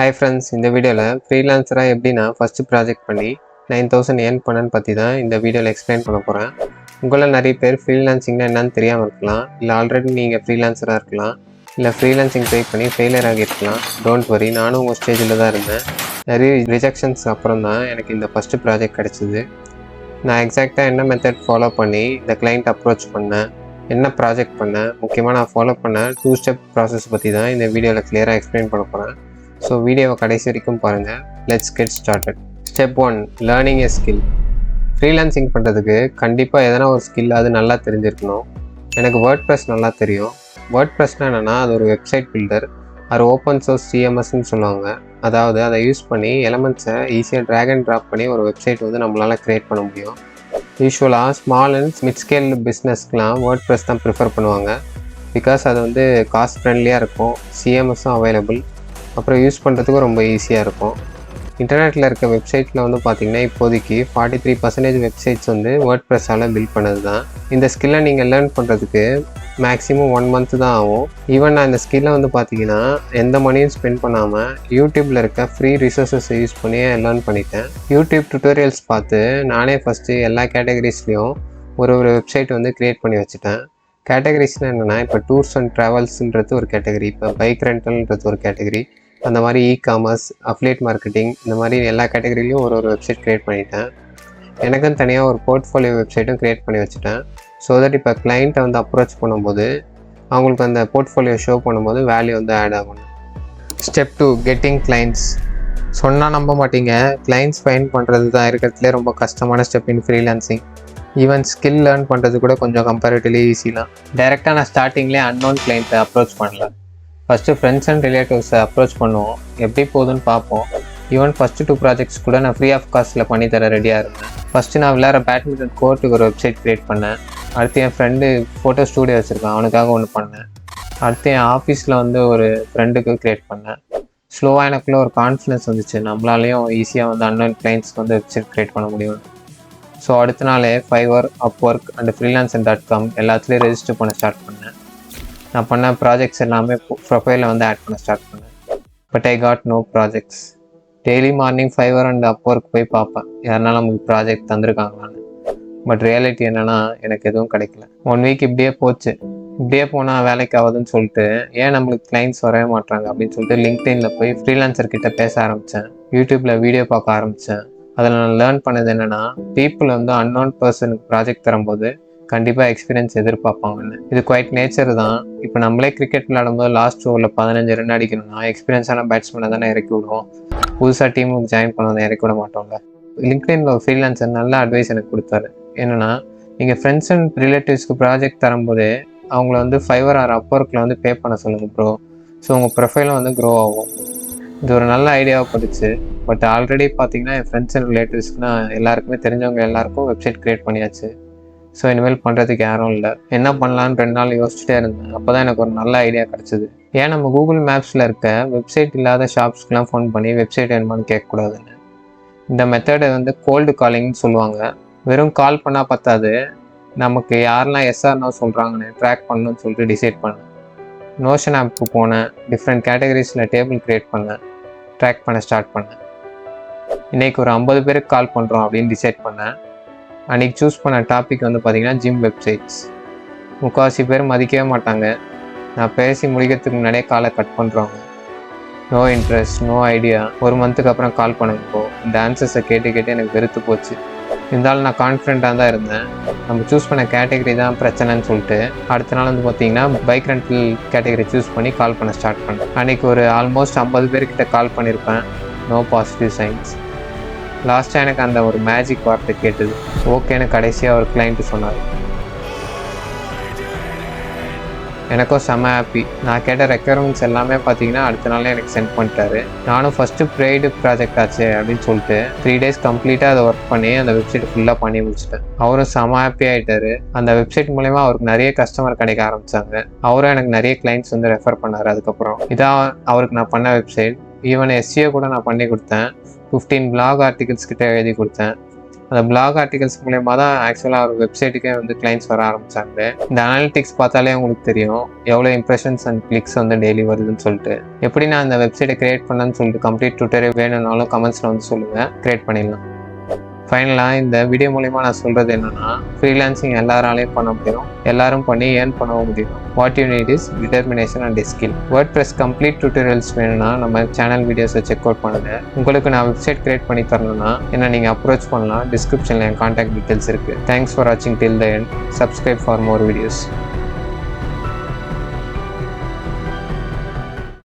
Hi friends, இந்த வீடியோவில் ஃப்ரீலான்சராக எப்படி நான் ஃபஸ்ட்டு ப்ராஜெக்ட் பண்ணி 9000 ஏர்ன் பண்ணேன்னு பற்றி தான் இந்த வீடியோவில் எக்ஸ்பிளைன் பண்ண போகிறேன். உங்களில் நிறைய பேர் ஃப்ரீலான்சிங்னா என்னன்னு தெரியாமல் இருக்கலாம், இல்லை ஆல்ரெடி நீங்கள் ஃப்ரீலான்சராக இருக்கலாம், இல்லை ஃப்ரீலான்சிங் ட்ரை பண்ணி ஃபெயிலியர் ஆகியிருக்கலாம். டோன்ட் வரி, நானும் உங்கள் ஸ்டேஜில் தான் இருந்தேன். நிறைய ரிஜெக்ஷன்ஸ் அப்புறம் தான் எனக்கு இந்த ஃபஸ்ட்டு ப்ராஜெக்ட் கிடச்சிது. நான் எக்ஸாக்டாக என்ன மெத்தட் ஃபாலோ பண்ணி இந்த கிளைண்ட் அப்ரோச் பண்ணேன், என்ன ப்ராஜெக்ட் பண்ணேன், முக்கியமாக நான் ஃபாலோ பண்ண 2 ஸ்டெப் ப்ராசஸ் பற்றி தான் இந்த வீடியோவில் கிளியராக எக்ஸ்பிளைன் பண்ண போகிறேன். ஸோ வீடியோவை கடைசி வரைக்கும் பாருங்கள். Let's get started. Step 1, learning a skill. Freelancing பண்ணுறதுக்கு கண்டிப்பாக எதனா ஒரு ஸ்கில் அது நல்லா தெரிஞ்சிருக்கணும். எனக்கு வேர்ட்ப்ரெஸ் நல்லா தெரியும். வேர்ட்ப்ரெஸ்னால் என்னென்னா, அது ஒரு வெப்சைட் பில்டர், அது ஓப்பன் சோர்ஸ் சிஎம்எஸ்ன்னு சொல்லுவாங்க. அதாவது அதை யூஸ் பண்ணி எலமெண்ட்ஸை ஈஸியாக ட்ராக் அண்ட் ட்ராப் பண்ணி ஒரு வெப்சைட் வந்து நம்மளால் க்ரியேட் பண்ண முடியும். யூஸ்வலாக ஸ்மால் அண்ட் மிட் ஸ்கேல் பிஸ்னஸ்க்கெலாம் வேர்ட்ப்ரெஸ் தான் ப்ரிஃபர் பண்ணுவாங்க. பிகாஸ் அது வந்து காஸ்ட் ஃப்ரெண்ட்லியாக இருக்கும், சிஎம்எஸும் அவைலபிள், அப்புறம் யூஸ் பண்ணுறதுக்கும் ரொம்ப ஈஸியாக இருக்கும். இன்டர்நெட்டில் இருக்க வெப்சைட்டில் வந்து பார்த்திங்கன்னா இப்போதைக்கு 43% வெப்சைட்ஸ் வந்து வேர்ட்ப்ரெஸ்ஸால் பில்ட் பண்ணது தான். இந்த ஸ்கில்லை நீங்கள் லேர்ன் பண்ணுறதுக்கு மேக்ஸிமம் 1 மந்த் தான் ஆகும். ஈவன் நான் இந்த ஸ்கில்லை வந்து பார்த்திங்கன்னா எந்த மணியும் ஸ்பெண்ட் பண்ணாமல் யூடியூப்பில் இருக்க ஃப்ரீ ரிசோர்ஸஸ் யூஸ் பண்ணி லேர்ன் பண்ணிட்டேன். யூடியூப் டுட்டோரியல்ஸ் பார்த்து நானே ஃபஸ்ட்டு எல்லா கேட்டகரிஸ்லேயும் ஒரு வெப்சைட் வந்து க்ரியேட் பண்ணி வச்சுட்டேன். கேட்டகரிஸ்னால் என்னென்னா, இப்போ டூர்ஸ் அண்ட் ட்ராவல்ஸுன்றது ஒரு கேட்டகரி, இப்போ பைக் ரெண்டல்ன்றது ஒரு கேட்டகரி, அந்த மாதிரி இ-காமர்ஸ், அஃபிலியேட் மார்க்கெட்டிங், இந்த மாதிரி எல்லா கேட்டகரிலையும் ஒரு வெப்சைட் க்ரியேட் பண்ணிட்டேன். எனக்குன்னு தனியாக ஒரு போர்ட்ஃபோலியோ வெப்சைட்டும் க்ரியேட் பண்ணி வச்சுட்டேன். ஸோ தட் இப்போ கிளைண்ட்டை வந்து அப்ரோச் பண்ணும்போது அவங்களுக்கு அந்த போர்ட்ஃபோலியோ ஷோ பண்ணும்போது வேல்யூ வந்து ஆட் ஆகணும். Step 2, getting clients. சொன்னால் நம்ப மாட்டீங்க, கிளைண்ட்ஸ் ஃபைண்ட் பண்ணுறது தான் இருக்கிறதுலே ரொம்ப கஷ்டமான step in freelancing. Even skill learn பண்ணுறது கூட கொஞ்சம் கம்பேரிட்டிவ்லி ஈஸிலாம். டைரெக்டாக நான் ஸ்டார்டிங்லேயே அன்னோன் கிளைண்ட்டை அப்ரோச் பண்ணல. ஃபஸ்ட்டு ஃப்ரெண்ட்ஸ் அண்ட் ரிலேட்டிவ்ஸை அப்ரோச் பண்ணுவோம், எப்படி போகுதுன்னு பார்ப்போம். ஈவன் ஃபஸ்ட்டு 2 ப்ராஜெக்ட்ஸ் கூட நான் ஃப்ரீ ஆஃப் காஸ்ட்டில் பண்ணித்தர ரெடியாக இருந்தேன். ஃபஸ்ட்டு நான் விளையாடுற பேட்மிண்டன் கோர்ட்டுக்கு ஒரு வெப்சைட் க்ரியேட் பண்ணேன். அடுத்து என் ஃப்ரெண்டு ஃபோட்டோ ஸ்டூடியோ வச்சுருக்கான், அவனுக்காக ஒன்று பண்ணேன். அடுத்து என் ஆஃபீஸில் வந்து ஒரு ஃப்ரெண்டுக்கு க்ரியேட் பண்ணேன். ஸ்லோவாக எனக்குள்ளே ஒரு கான்ஃபிடன்ஸ் வந்துச்சு, நம்மளாலேயும் ஈஸியாக வந்து அன்னோன் கிளைண்ட்ஸ்க்கு வந்து வெப்சைட் க்ரியேட் பண்ண முடியும். ஸோ அடுத்த நாளே Fiverr, Upwork அண்ட் Freelancer.com எல்லாத்துலேயும் ரெஜிஸ்டர் பண்ண ஸ்டார்ட் பண்ணேன். நான் பண்ண ப்ராஜெக்ட்ஸ் எல்லாமே ப்ரொஃபைலில் வந்து ஆட் பண்ண ஸ்டார்ட் பண்ணேன். But I got no projects. Daily morning Fiverr and Upwork போய் பார்ப்பேன், யாருனாலும் நமக்கு ப்ராஜெக்ட் தந்திருக்காங்களான்னு. பட் ரியாலிட்டி என்னென்னா, எனக்கு எதுவும் கிடைக்கல. 1 வீக் இப்படியே போச்சு. இப்படியே போனால் வேலைக்கு ஆகுதுன்னு சொல்லிட்டு ஏன் நம்மளுக்கு கிளைண்ட்ஸ் வரவே மாட்டாங்க அப்படின்னு சொல்லிட்டு லிங்க்டின்ல போய் ஃப்ரீலான்சர் கிட்ட பேச ஆரம்பித்தேன். யூடியூப்பில் வீடியோ பார்க்க ஆரம்பித்தேன். அதில் நான் லேர்ன் பண்ணது என்னென்னா, பீப்புள் வந்து அன்னோன் பர்சனுக்கு ப்ராஜெக்ட் தரும்போது கண்டிப்பாக எக்ஸ்பீரியன்ஸ் எதிர்பார்ப்பாங்கன்னு. இது குவைட் நேச்சர் தான். இப்போ நம்மளே கிரிக்கெட் விளையாடும்போது லாஸ்ட் ஓவரில் 15 ரன் அடிக்கணும்னா எக்ஸ்பீரியன்ஸான பேட்ஸ்மேனை தானே இறக்கி விடுவோம், புதுசாக டீமுக்கு ஜாயின் பண்ணதை இறக்கி விட மாட்டோம்ல. லிங்க்டின்ல ஒரு ஃப்ரீலான்சர் நல்ல அட்வைஸ் எனக்கு கொடுத்தாரு. என்னென்னா, நீங்கள் ஃப்ரெண்ட்ஸ் அண்ட் ரிலேட்டிவ்ஸ்க்கு ப்ராஜெக்ட் தரும்போதே அவங்கள வந்து Fiverr ஆர் Upworkல வந்து பே பண்ண சொல்லுங்கள் ப்ரோ. ஸோ உங்கள் ப்ரொஃபைலும் வந்து க்ரோ ஆகும். இது ஒரு நல்ல ஐடியாவை பட்டுச்சு. பட் ஆல்ரெடி பார்த்தீங்கன்னா என் ஃப்ரெண்ட்ஸ் அண்ட் ரிலேட்டிவ்ஸ்க்குனா எல்லாருக்குமே தெரிஞ்சவங்க எல்லாருக்கும் வெப்சைட் க்ரியேட் பண்ணியாச்சு. ஸோ இனிமேல் பண்ணுறதுக்கு யாரும் இல்லை. என்ன பண்ணலான்னு 2 நாள் யோசிச்சுட்டே இருந்தேன். அப்போ தான் எனக்கு ஒரு நல்ல ஐடியா கிடச்சிது. ஏன் நம்ம கூகுள் மேப்ஸில் இருக்க வெப்சைட் இல்லாத ஷாப்ஸ்க்கெலாம் ஃபோன் பண்ணி வெப்சைட் வேணுமான்னு கேட்கக்கூடாதுன்னு. இந்த மெத்தடை வந்து கோல்டு காலிங்னு சொல்லுவாங்க. வெறும் கால் பண்ணால் பத்தாது, நமக்கு யாரெல்லாம் எஸ்ஆர்னோ சொல்கிறாங்கன்னு ட்ராக் பண்ணணும்னு சொல்லிட்டு டிசைட் பண்ணேன். நோஷன் ஆப்புக்கு போனேன், டிஃப்ரெண்ட் கேட்டகரிஸில் டேபிள் க்ரியேட் பண்ணேன், ட்ராக் பண்ண ஸ்டார்ட் பண்ணேன். இன்றைக்கி ஒரு 50 பேருக்கு கால் பண்ணுறோம் அப்படின்னு டிசைட் பண்ணேன். அன்றைக்கி சூஸ் பண்ண டாபிக் வந்து பார்த்திங்கன்னா ஜிம் வெப்சைட்ஸ். 3/4 பேர் மதிக்கவே மாட்டாங்க. நான் பேசி முடிக்கிறதுக்கு முன்னாடியே காலை கட் பண்ணுறாங்க. No interest, no idea. 1 மந்த்துக்கு அப்புறம் கால் பண்ணுங்க. இப்போது இந்த ஆன்சர்ஸை கேட்டு எனக்கு வெறுத்து போச்சு. இருந்தாலும் நான் கான்ஃபிடென்ட்டாக தான் இருந்தேன். நம்ம சூஸ் பண்ண கேட்டகரி தான் பிரச்சனைன்னு சொல்லிட்டு அடுத்த நாள் வந்து பார்த்திங்கன்னா பைக் ரெண்டல் கேட்டகரி சூஸ் பண்ணி கால் பண்ண ஸ்டார்ட் பண்ணேன். அன்றைக்கி ஒரு ஆல்மோஸ்ட் 50 பேர்கிட்ட கால் பண்ணியிருப்பேன். No positive signs. லாஸ்ட்டாக எனக்கு அந்த ஒரு மேஜிக் வார்த்தை கேட்டது. ஓகேன்னு கடைசியாக ஒரு கிளைண்ட்டு சொன்னார். எனக்கும் செம்ம ஹாப்பி. நான் கேட்ட ரெக்யர்மெண்ட்ஸ் எல்லாமே பார்த்தீங்கன்னா அடுத்த நாளே எனக்கு சென்ட் பண்ணிட்டாரு. நானும் ஃபஸ்ட்டு ப்ரைடு ப்ராஜெக்ட் ஆச்சு அப்படின்னு சொல்லிட்டு 3 டேஸ் கம்ப்ளீட்டாக அதை ஒர்க் பண்ணி அந்த வெப்சைட் ஃபுல்லாக பண்ணி முடிச்சிட்டேன். அவரும் செம்ம ஹாப்பி ஆகிட்டாரு. அந்த வெப்சைட் மூலமா அவருக்கு நிறைய கஸ்டமர் கிடைக்க ஆரம்பித்தாங்க. அவரும் எனக்கு நிறைய கிளைண்ட்ஸ் வந்து ரெஃபர் பண்ணார். அதுக்கப்புறம் இதான் அவருக்கு நான் பண்ண வெப்சைட். ஈவன் SEO கூட நான் பண்ணி கொடுத்தேன். 15 பிளாக் ஆர்டிகல்ஸ் கிட்ட எழுதி கொடுத்தேன். அந்த பிளாக் ஆர்டிகல்ஸ் மூலயமா தான் ஆக்சுவலாக ஒரு வெப்சைட்டுக்கே வந்து கிளைண்ட்ஸ் வர ஆரம்பிச்சாங்க. இந்த அனாலிட்டிக்ஸ் பார்த்தாலே உங்களுக்கு தெரியும் எவ்வளோ இம்ப்ரெஷன்ஸ் அண்ட் கிளிக்ஸ் வந்து டெய்லி வருதுன்னு சொல்லிட்டு. எப்படி நான் அந்த வெப்சைட்டை கிரியேட் பண்ணேன்னு சொல்லிட்டு கம்ப்ளீட் ட்யூட்டோரியல் வேணும்னாலும் கமெண்ட்ஸில் வந்து சொல்லுங்கள், கிரியேட் பண்ணிடலாம். ஃபைனலாக இந்த வீடியோ மூலிமா நான் சொல்கிறது என்னென்னா, ஃப்ரீலான்சிங் எல்லாராலையும் பண்ண முடியும், எல்லாரும் பண்ணி ஏர்ன் பண்ணவும் முடியும். What you need is determination and skill. WordPress complete tutorials வேணும்னா நம்ம சேனல் வீடியோஸை செக் அவுட் பண்ணுங்கள். உங்களுக்கு நான் வெப்சைட் கிரியேட் பண்ணி தரணும்னா என்ன நீங்கள் அப்ரோச் பண்ணலாம். டிஸ்கிரிப்ஷனில் என் கான்டாக்ட் டீட்டெயில்ஸ் இருக்குது. தேங்க்ஸ் ஃபார் வாட்சிங் till the end. Subscribe for more videos.